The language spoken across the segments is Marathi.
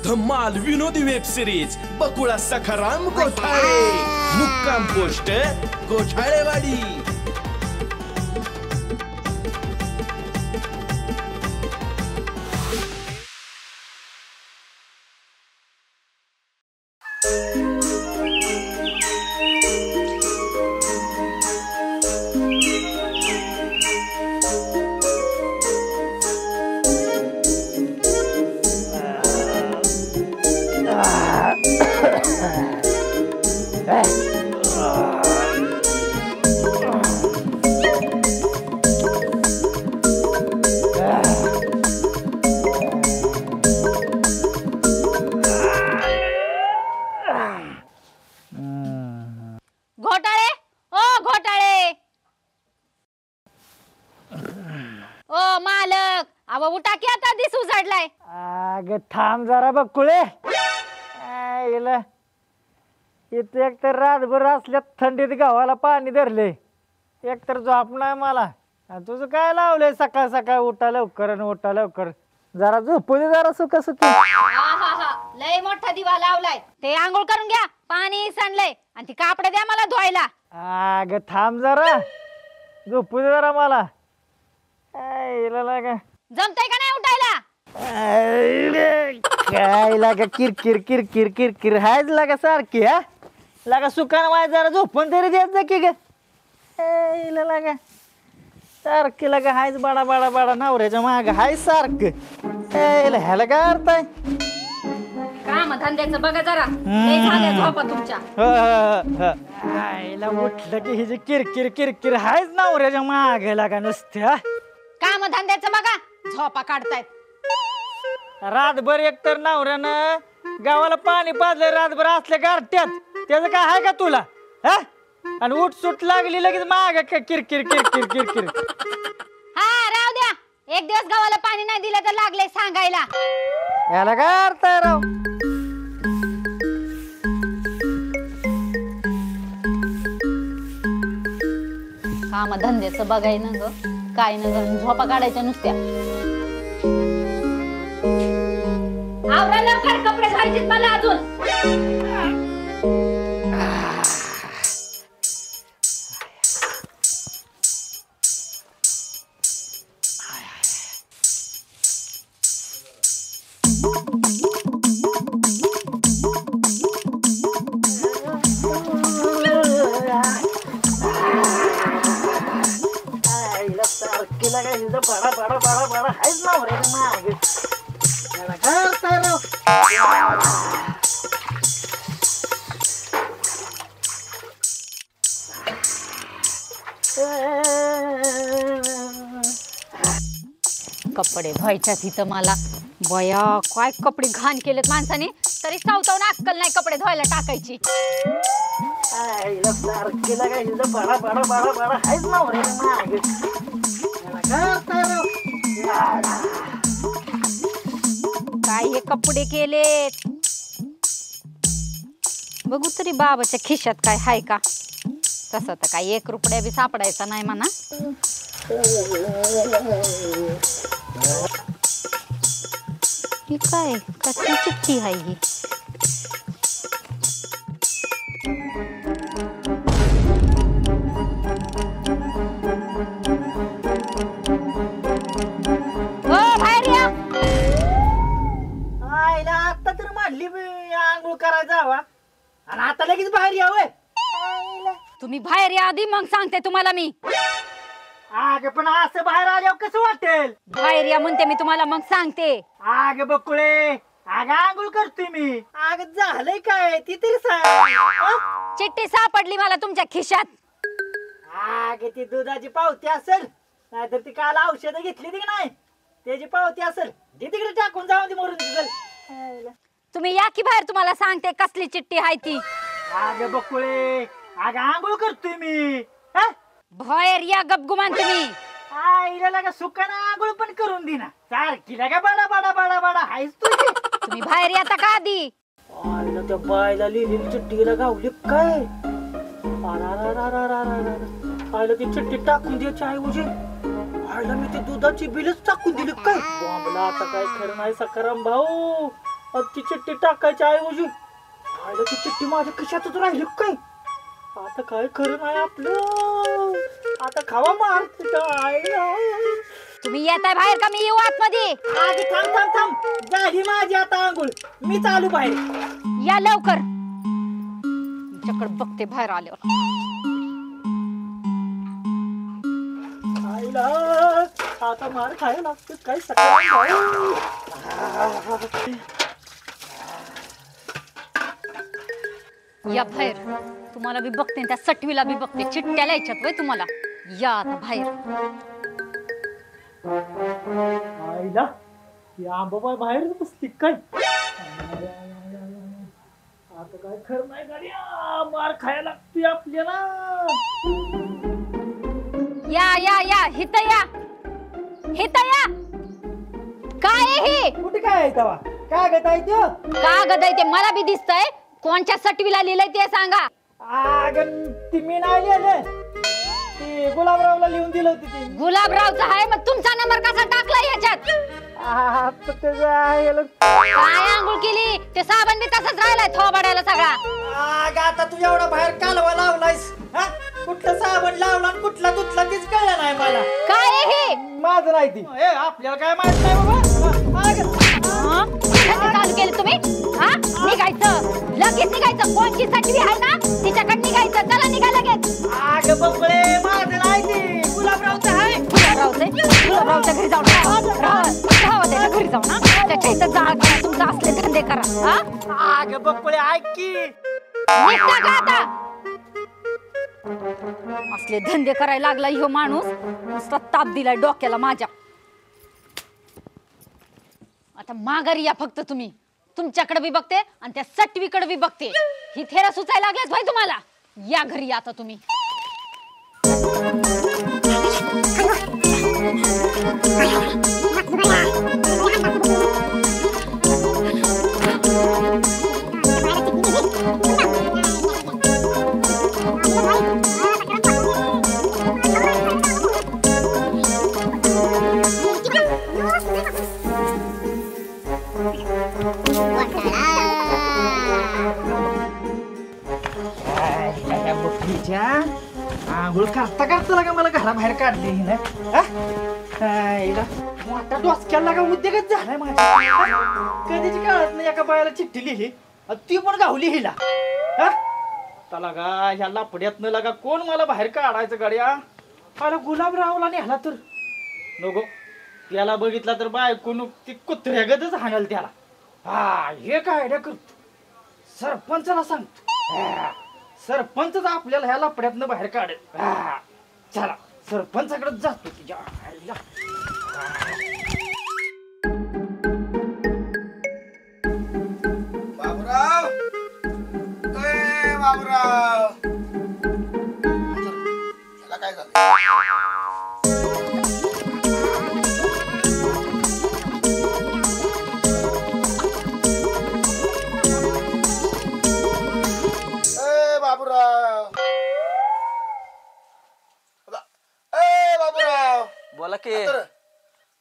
धम्माल विनोदी वेब सिरीज बकुळा सखाराम गोठाळे, मुक्काम पोस्ट गोठाळेवाडी। घोटाळे ओ घोटाळे ओ मालक अव उठा की आता दिस उजाडलाय। अग थांब जरा बकुळे इथे एकतर रातभर असल्यात थंडीत गावाला पाणी धरले, एकतर झोप नाही मला। तुझं काय लावलंय सकाळ सकाळ उठा लवकर आणि उठा लवकर, जरा झोपू दे जरा सुख सुखी। लय मोठा दिवा लावलाय, ते आंघोळ करून घ्या, पाणी सांडलंय आणि ती कापड द्या मला धुवायला। अग थांब जरा झोपू दे जरा मला। जमतंय का नाही उठायला? काय लागा किरकिर किरकिर किरकिर हायच लागा सारखी। हा लागा सुकान वाय जरा झोपून तरी देत जा की ग। लागा सारखी लागा हायच बाडा बाडा बाडा नवऱ्याच्या माग हाय सारखं। ह्याला काय अर्थ आहे? काम धंद्याचं बघा जरा, लय झाल्या झोपा तुमच्या। आईला उठलं की हिची किरकिर किरकिर हायच नवऱ्याच्या माग लागा नुसत्या। काम धंद्याचं बघा, झोपा काढतायत। रातभर एकतर नवऱ्यानं गावाला पाणी पाजलं रातभर असल्या गारट्यात, त्याचं काय आहे का तुला? हा आणि उठ सुट लागली लगेच माग किरकिर किरकिर किरकिर। हा राव द्या, एक दिवस गावाला पाणी नाही दिलं तर लागले सांगायला। याला काय अर्थ आहे राव? काम धंद्याचं बघाय ना ग, काय न ग, झोपा काढायच्या नुसत्या। आवरा लवकर, कपडे धुवायचे मला अजून। बडा बडा बडा बडा हायच नवऱ्याच्या माग, याला काय अर्थ आहे राव? कपडे धुवायच्या तिथं मला बया, काय कपडे घाण केलेत माणसाने, तरी सावतावून अक्कल नाही कपडे धुवायला टाकायची। सारखी लागा हिचं बडा बडा बडा बडा हायच नवऱ्याच्या माग, याला काय अर्थ आहे राव? काय हे कपडे केलेत, बघू तरी बाबाच्या खिशात काय हाय का। तसं तर काय 1 रुपया बी सापडायचा नाही म्हणा। ही काय कसली चिठ्ठी आहे ही? आता तर म्हणली आंघोळ करायला जावा आणि आता लगेच बाहेर यावं। तुम्ही बाहेर या आधी, मग सांगते तुम्हाला मी। आग पण असं बाहेर आल्यावर कसं वाटेल? बाहेर या म्हणते मी तुम्हाला, मग सांगते। आग बकुळे, आग आंघोळ करतोय मी। आग झालंय काय ती तरी सांग। चिठ्ठी सापडली मला तुमच्या खिशात। आग ती दुधाची पावती असेल, नाहीतर ती काल औषध घेतली ती नाही त्याची पावती असेल, ती तिकडे टाकून जाऊन ती मरून तुझं। तुम्ही या की बाहेर, तुम्हाला सांगते कसली चिठ्ठी आहे ती। आग बकुळे, आग आंघोळ करतोय मी। बाहेर या गपगुमान तुम्ही। आईला लागा सुकाना आंघोळ पण करून दे ना, सारखी लागा बडा बडा बडा बडा हायच तुम्ही बाहेर येता का आधी? आईला त्या बायला लिहिलेली चिठ्ठीला गावली काय? आईला ती चिठ्ठी टाकून द्यायची ऐवजी आईला मी ती दुधाची बिलच टाकून दिली काय? बोंबला आता काय खरं नाही सकाराम भाऊ। ती चिठ्ठी टाकायची ऐवजी आयला ती चिठ्ठी माझ्या खिशातच राहिली काय. आता काय खरं नाही आपलं. आता खावा मार तिच्या आईला. तुम्ही येताय बाहेर का मी येऊ आतमध्ये? आधी थांब थांब थांब झाली माझी आता आंघोळ. मी चालू बाहेर. या लवकर. तुमच्याकडे बघते बाहेर आल्यावर. आईला आता मार खायला लागतो काय सकाळी. या बाहेर. तुम्हाला बी बघते त्या सटवीला बी बघते. चिठ्ठ्या लिहायच्यात वय तुम्हाला. या आता बाहेर. आईला या आंबाबाई बाहेर बसली काय. आता काय खरं नाही गाड्या. मार खायला लागतोय आपल्याला. या या या हित या. हित या. काय आहे हे? कुठे काय आहे तवा. काय गत आहे त्यो. कागद आहे ते मला बी दिसतंय. कोणच्या सटवीला लिहिलंय ते सांगा. ती मी नाही लिहिलं. ती गुलाबरावला लिहून दिलं होती ती. गुलाबरावचा आहे मग तुमचा नंबर कसा टाकलाय याच्यात? काय आंघोळ केली? ते साबण बी तसंच राहिलाय थोबाडायला सगळा. आता तू एवढा बाहेर कालवा लावलायस. कुठलं साबण लावला आणि कुठला धुतला तीच कळलं नाही मला. काय आहे हे? माझं नाही ती. आपल्याला काय माहित नाही बाबा. चालू केलं तुम्ही? हा निघायचं लगेच निघायचं. कोणची सटवी आहे ना तिच्याकडे निघायचं. चला निघा लगेच. अगं बबळे माझं नाही ती. गुलाबरावचं आहे. गुलाबरावच्या घरी जाऊ त्याच्या घरी जाऊ ना. त्याच्या इथं जा. तुमचा असले धंदे करा. अगं बबळे ऐक की. निघता का आता? असले धंदे करायला लागला ह्यो माणूस. नुसता ताप दिलाय डोक्याला माझ्या. आता माघारी या फक्त तुम्ही. तुमच्याकडे बी बघते आणि त्या सटवीकडे बी बघते. ही थेरा सुचायला लागल्याच भाई तुम्हाला. या घरी या आता तुम्ही. आंघोळ करता करता लागा मला घराबाहेर काढले ना. मोठा डोसक्याला का उद्योगच झालाय माझ्या. कधीची काळात नाही एका बायाला चिठ्ठी लिहिली ती पण गावली हिला. त्याला गा ह्या लापड्यातनं लागा कोण मला बाहेर काढायचं गाड्या. मला गुलाबरावला नेला तर नको. त्याला बघितला तर बायकोन ती कुत्र्यागतच हाणल त्याला. हे काय आयडिया करतो. सरपंचाला सांगतो. सरपंचच आपल्याला ह्या लपड्यातनं बाहेर काढेल. चला सरपंचाकडे जातो तुझ्या. बाबूराव बाबूराव त्याला काय झालं. बोला की.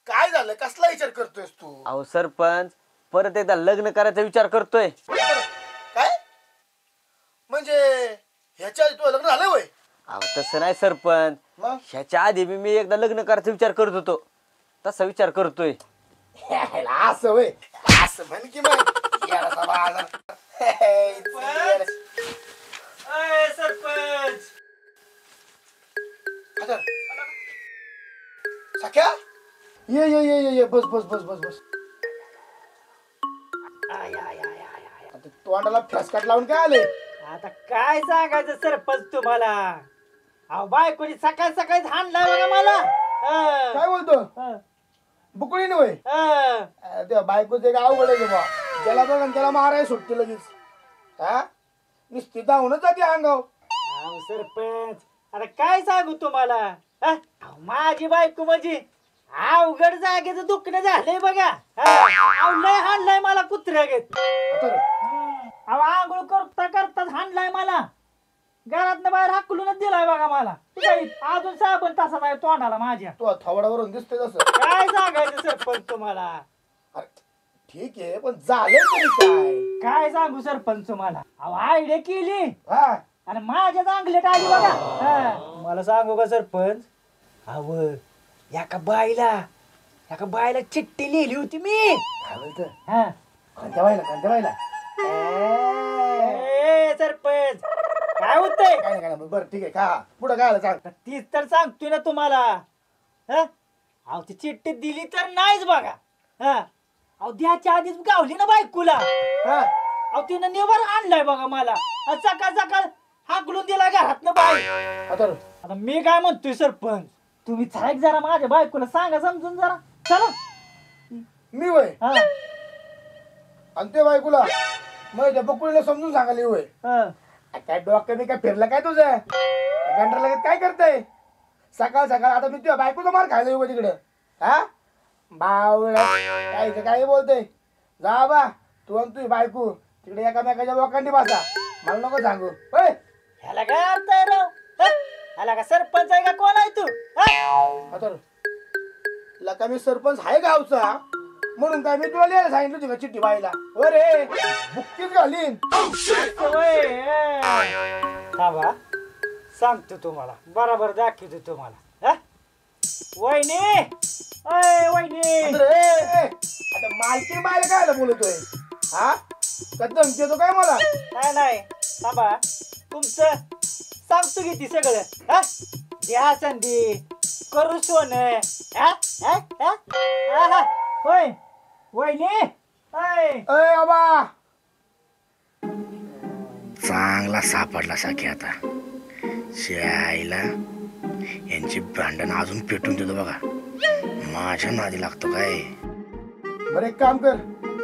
काय झालं. कसला विचार करतोयस तू. अहो सरपंच परत एकदा लग्न करायचा विचार करतोय. काय म्हणजे ह्याच्या आधी तुझं लग्न झालंय वय. अहो तसं नाही सरपंच. ह्याच्या आधी मी एकदा लग्न करायचा विचार करत होतो. तसा विचार करतोय. असं वय. असं म्हण की मग. सरपंच सख्या ये ये ये ये ये बस बस बस बस बस. तोंडाला फेसकाट लावून काय आले. आता काय सांगायचं सरपंच तुम्हाला. अहो बायकोनी सकाळ सकाळी हाणलाय बघा मला. काय बोलतो. बुकळीने वय. त्या बायकोच एक अवघड आहे बा. ज्याला बघ त्याला माराय सुटते लगेच. नुसती धावूनच जाते अंगाव. अहो सरपंच आता काय सांगू तुम्हाला. माझी बायको म्हणजे अवघड जागेचं दुखणं झालंय बघा. लय हाणलाय मला कुत्र्या घेत. अहो आंघोळ करता करताच हाणलाय मला. घरातनं बाहेर हाकलूनच दिलाय बघा मला. अजून साबण तसा नाही तोंडाला माझ्या. तू थोडावरून दिसतोय तसं. काय सांगायचं सरपंच तुम्हाला. ठीक आहे पण झालं तरी काय? काय सांगू सरपंच तुम्हाला अहो आयडिया केली हा आणि माझ्या चांगले आली बघा मला सांगू का सरपंच अव एका बाईला चिठ्ठी लिहिली होती मी काय बोलतं? हा कोणत्या बाईला ए, सरपंच काय होतंय काय नाही बरं ठीक आहे का पुढं काय आलं सांग. तीच तर सांगतोय ना तुम्हाला हा अहो ती चिठ्ठी दिली तर नाहीच बघा हा अहो द्याच्या आधीच गावली ना बायकोला हा अहो तिनं निवार आणलाय बघा मला आणि सकाळ हाकलून दिला घरातनं बाई आता मी काय म्हणतोय सरपंच तुम्ही चला एक जरा माझ्या बायकोला सांगा समजून जरा चला मी वय हा आणि ते बायकोला मग त्या बकुळीला समजून सांगायला वय हा. काय डोक्याने काय फिरलं काय तुझं गंडर लगेच काय करतय सकाळ आता मी तुझ्या बायकोचा मार खायला येऊ तिकडं हा बावळा काय बोलतोय जा बा तू आणि तुझी बायको तिकडे एकामेकाच्या लोकांनी बसा मला नको सांगू होय ह्याला काय अर्थ आहे राव हा? ह्याला का सरपंच आहे का कोण आहे तू हा? आता लका मी सरपंच आहे गावचा म्हणून काय मी तुला लिहायला सांगितलं होती का चिठ्ठी बाईला हो रे बुक्कीच घालीन बाबा सांगतो तुम्हाला बरोबर दाखवतो तुम्हाला हा? वहिनी अय वहिनी आता मालकी बायला काय बोलतोय हा का धमकी देतो काय मला नाही बाबा तुमचं सांगतो की ती सगळं हा द्या संधी करू सोनं हा? हा? हा? हा? होय वहिनी अय अय बाबा चांगला सापडला साखी आता आईला यांची भांडण अजून पेटून देतो बघा माझ्या नादी लागतो काय बरं एक काम कर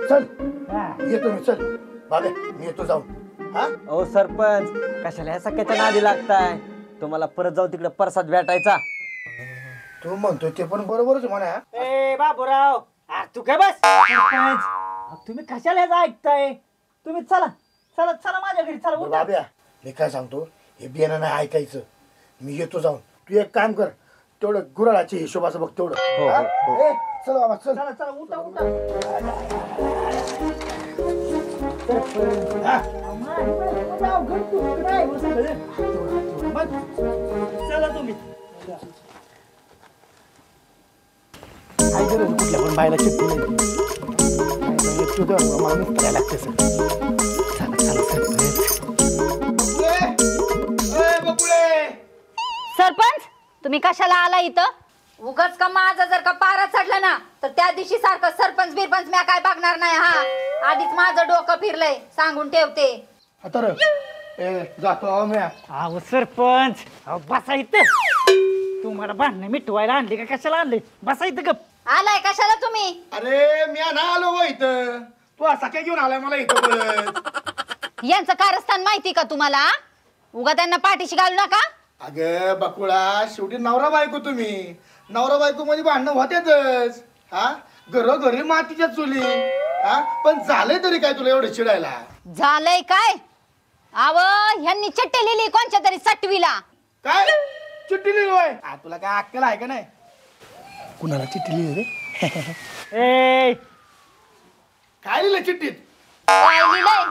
चल हा. येतो मी चल बाबा मी येतो जाऊन हा ओ सरपंच कशाला ह्या सख्याच्या नादी लागताय तुम्हाला परत जाऊन तिकडे प्रसाद भेटायचा तू म्हणतोय ते पण बरोबरच म्हणा ए बाबूराव अरे तू काय बस सरपंच, तुम्ही कशाला ह्याचं ऐकताय तुम्ही चला चला चला माझ्या घरी चला उठा. बाब्या मी काय सांगतो हे बियाणं नाही ऐकायचं मी येतो जाऊन तू एक काम कर तेवढं गुराळाचे हिशोबाचं बघ तेवढं हो, हा? हो. ए, चल बाबा चल चला चला उठा उठा हा. चला तुम्ही काय गरज कुठल्या पण बायला चिपकू मला करायला लागते सरपंच तुम्ही कशाला आला इथं उगाच का माझा जर का पारा चढला ना तर त्या दिवशी सारखं सरपंच बिरपंच म्या काय बघणार नाही हा आधीच माझं डोकं फिरलंय सांगून ठेवते तर जातो अहो म्या अहो सरपंच अहो बसा इथं तुम्हाला भांडणं मिटवायला आणले का कशाला आणले बसा इथं गप आलाय कशाला तुम्ही अरे मी ना आलो व इथं तू असा काय घेऊन आलाय मला इथं परत यांचं कारस्थान माहिती का तुम्हाला उगा त्यांना पाठीशी घालू नका अगं बकुळा शेवटी नवरा बायको तुम्ही नवरा बायको मध्ये भांडणं होतेच हा घरोघरी मातीच्या चुली हा पण झालंय तरी काय तुला एवढं चिडायला झालंय काय आव ह्यांनी चट्टे लिहिली कोणच्या तरी सटवीला काय चिठ्ठी लिहिलोय तुला काय अक्कल आहे का नाही कुणाला चिठ्ठी लिहिली रे ए काय लिहिलं चिठ्ठीत काय लिहिलंय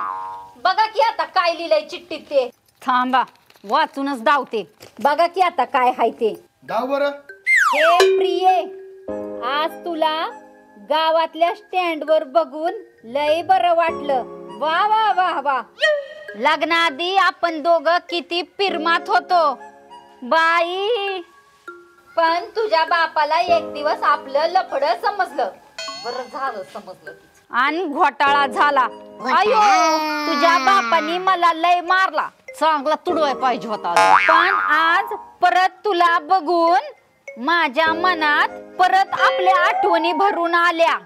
बघा की आता काय लिहिलंय चिठ्ठीत ते थांबा वाचूनच धावते बघा की आता काय हाय ते गाव बरं हे प्रिये आज तुला गावातल्या स्टँड वर बघून लय बरं वाटलं वा वा वा वा लग्नाआधी आपण दोघं किती पिरमात होतो बाई पण तुझ्या बापाला एक दिवस आपलं लफड समजलं बरं झालं समजलं आणि घोटाळा झाला अयो तुझ्या बापानी मला लय मारला चांगला तुडवाय पाहिजे होता पण आज परत तुला बघून माझ्या मनात परत आपल्या आठवणी भरून आल्या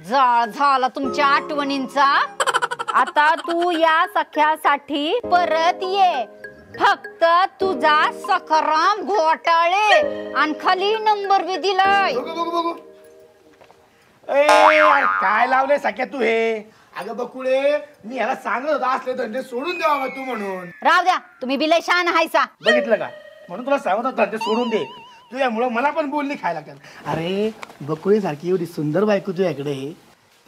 जाळ झाला तुमच्या आठवणींचा आता तू या सख्यासाठी परत ये फक्त तुझा सखाराम घोटाळे आणि खाली नंबर बी दिलाय बघू ए काय लावलंय सख्या तू हे अगं बकुळे मी ह्याला सांगत होता असले धंदे सोडून द्यावा तू म्हणून राव द्या तुम्ही बिलय शान हायसा बघितलं का म्हणून तुला सांगत होता धंदे सोडून दे तुझ्यामुळं मला पण बोलणी खायला लागतात अरे बकुळे सारखी एवढी सुंदर बायको तुझ्याकडे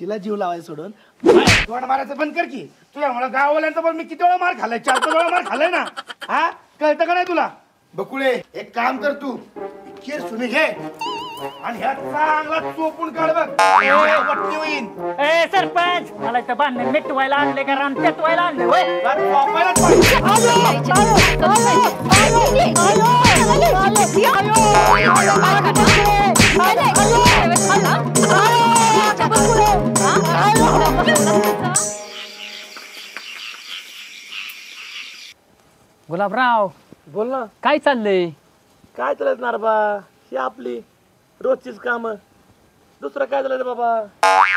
तिला जीव लावायला सोडून तोंड मारायचं बंद कर की. तुला मला गाववाल्यांचा पण मी किती वेळा मार खाल्लाय, 4-5 वेळा मार खाल्लाय ना. हा कळतं का नाही तुला? बकुळे एक काम कर, तू खीर सुनी घे आणि ह्या चांगला चोपून काढ बघ. वट्टी होईन. ए सरपंच, मला इथं भांडण मिटवायला आणले का रान पेटवायला आणले होय? चोपायलाच पाहिजे. गुलाबराव, बोल ना. काय चाललंय? काय चालत नारबा, ही आपली रोजचीच काम. दुसरं काय झालं रे बाबा?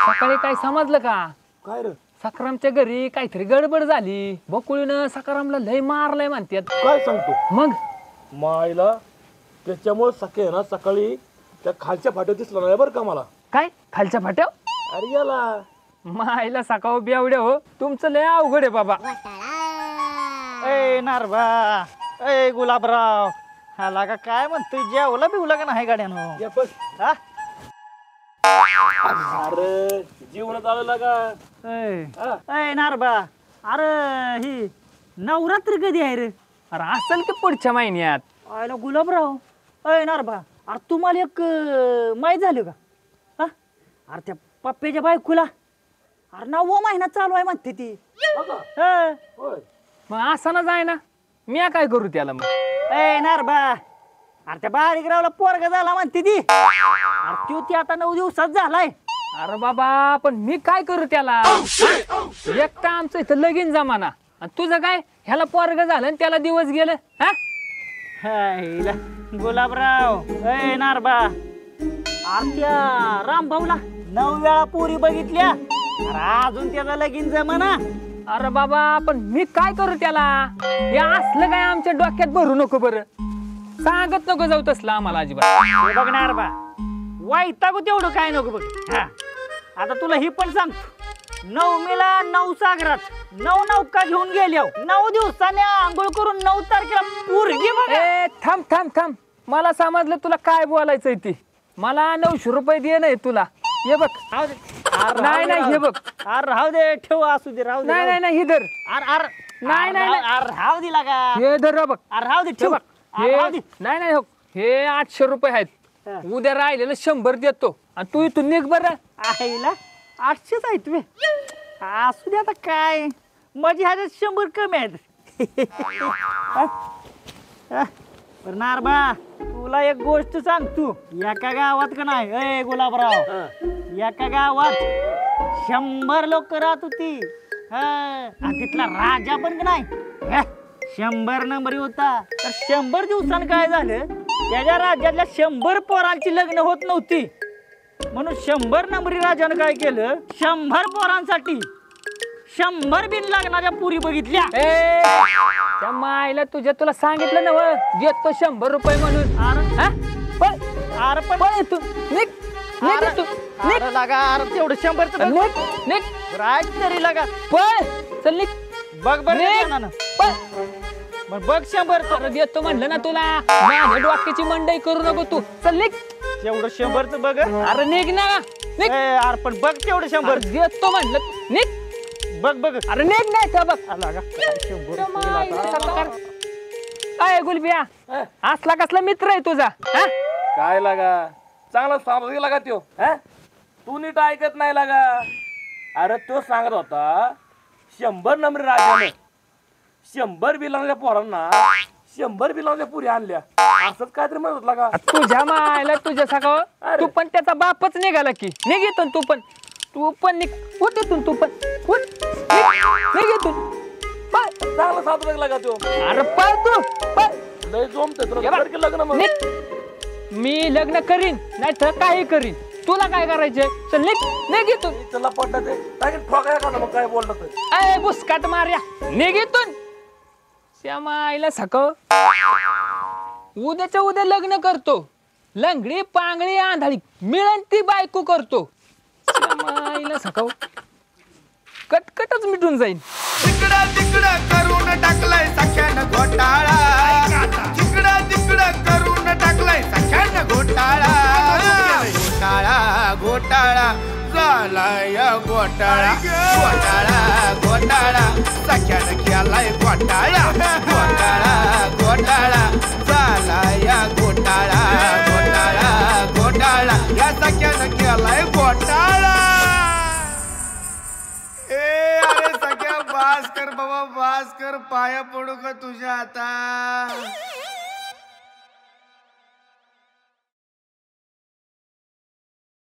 सकाळी काय समजलं का? काय रे? सकारामच्या घरी काहीतरी गडबड झाली. बकुळीनं सकारामला लय मारलंय म्हणतात. काय सांगतो? मग मायला त्याच्यामुळे सकाळी ना, सकाळी त्या खालच्या फाट्यात दिसला नाही बरं का मला. काय खालच्या फाट्याव? अरे याला मायला सकाळ बेवड्या हो, तुमचं लय अवघड आहे बाबा. ए नारबा, ए गुलाबराव, हा लागा काय म्हणतोय, जेवला बिवला का नाही गाड्यानं? या बस. हा? अरे जीवनात आलेला का? ए नारबा, अरे ही नवरात्री कधी आहे रे? अरे असेल की पुढच्या महिन्यात. आयला गुलाबराव, ए नारबा, अरे तुम्हाला एक माहीत झालं का? हा? अरे त्या पप्प्याच्या बायकोला अरे 9वा महिना चालू आहे म्हणते ती. हा. मग असं ना जाय ना, मी काय करू त्याला मग? ए नारबा, अरे त्या बारीक रावला पोरगा झाला म्हणते ती. अरे त्यो ती आता 9 दिवसात झालाय. अरे बाबा, पण मी काय करू त्याला? एक तर आमचं इथं लगीन जमाना, आणि तुझं काय, ह्याला पोरग झालं आणि त्याला दिवस गेलं. हा हायला, गुलाबराव, ए नारबा, अरे त्या रामभाऊला 9 वेळा पोरी बघितल्या, अरे अजून त्याचा लगीन जमाना. अरे बाबा, पण मी काय करू त्याला? हे असलं काय आमच्या डोक्यात भरू नको बरं. सांगत नको जाऊ तसलं आम्हाला अजिबात. हे बघ नारबा, वाईटागू तेवढं काय नको बघ. हा, आता तुला ही पण सांगतो, 9 मेला 9 सागरात 9 नौका घेऊन गेल्या, 9 दिवसाने आंघोळ करून 9 तारखेला पोरगी बघ. ए थांब थांब थांब, मला समजलं तुला काय बोलायचंय ती. मला 900 रुपये दे नाही तुला. हे बघ. नाही नाही, हे बघ. अरे राहू दे, ठेव, असू दे, राहू दे. नाही नाही नाही, हे धर. अरे अरे नाही नाही नाही, अरे राहू दिला का? हे धर बघ. अरे राहू दे, हे ठेव. बघ. अरे राहू दे. नाही नाही, हो, हे 800 रुपये आहेत. उद्या राहिलेलं 100 देतो, आणि तू इथून निघ बरं. आईला 800 आहे तुम्ही. असू दे, आता काय माझी ह्याच्यात 100 कमी आहेत. बरं नारबा, तुला एक गोष्ट सांगतो, एका गावात का नाही, ए गुलाबराव, एका गावात 100 लोक राहत होती. आणि तिथला राजा पण का नाही 100 नंबरी होता. तर 100 दिवसांनी काय झालं, त्याच्या राज्यातल्या 100 पोरांची लग्न होत नव्हती. म्हणून 100 नंबरी राजानं काय केलं, 100 पोरांसाठी 100 बिन लग्नाच्या पुरी बघितल्या. ए त्या मायला तुझ्या, तुला सांगितलं ना व, देतो 100 रुपये म्हणून. हा? अरे पण पळ इथून, निघ निघ इथून, निघ. अरे लागा, अरे तेवढं 100 निघ निघ, राज तरी लागा. पळ, चल निघ. बघ बरं निघ. ना. पळ. मग बघ 100. अरे देतो म्हणलं ना तुला, माझ्या डोक्याची मंडई करू नको तू. चल निघ. तेवढं 100 बघ. अरे निघ ना, निघ. अरे पण बघ तेवढं 100. देतो म्हणलं, निघ. बघ बघ. अरे निघ, नाही का बघ. लागा 100. काय गुलबिया, असला कसला मित्र आहे तुझा? हा? काय लागा, चांगला सांगत लागा त्यो. तू नीट ऐकत नाही लागा. अरे तो सांगत होता 100 नंबरी राजाने 100 बिलांच्या पोरांना 100 बिलांच्या पुरी आणल्या, असंच काहीतरी म्हणत होता का? तुझ्या मायला, तुझ्या सगळं, तू पण त्याचा बापच निघाला की. निघ इथून तू पण, तू पण निघ. उठ इथून तू पण, उठ. निघ इथून. पळ. चांगला साधू लागा त्यो. अरे पळ तू, पळ. लय जमते तुला लग्न मग. निघ. मी लग्न करीन, नाही तर काही करीन. तुला काय करायचंय? चल निघ, निघ इथून. त्याला पटत आहे ठोकाय का मग काय बोलत तर. अय बुसकाट मार्या, निघ इथून. त्या मायला सकाळ, उद्याच्या उद्या लग्न करतो. लंगडी पांगडी आंधळी मिळन ती बायको करतो. त्या मायला सकाळ कटकटच मिटून जाईल. तिकडं तिकडं करून टाकलाय सख्यानं घोटाळा. तिकडं तिकडं करून टाकलाय सख्यानं घोटाळा. घोटाळा घोटाळा झालाय घोटाळा घोटाळा घोटाळा सख्यानं केलाय घोटाळा घोटाळा घोटाळा झालाय घोटाळा घोटाळा घोटाळा या सख्यानं केलाय घोटाळा ए अरे सख्या बास कर बाबा बास कर पाया पडू का तुझ्या आता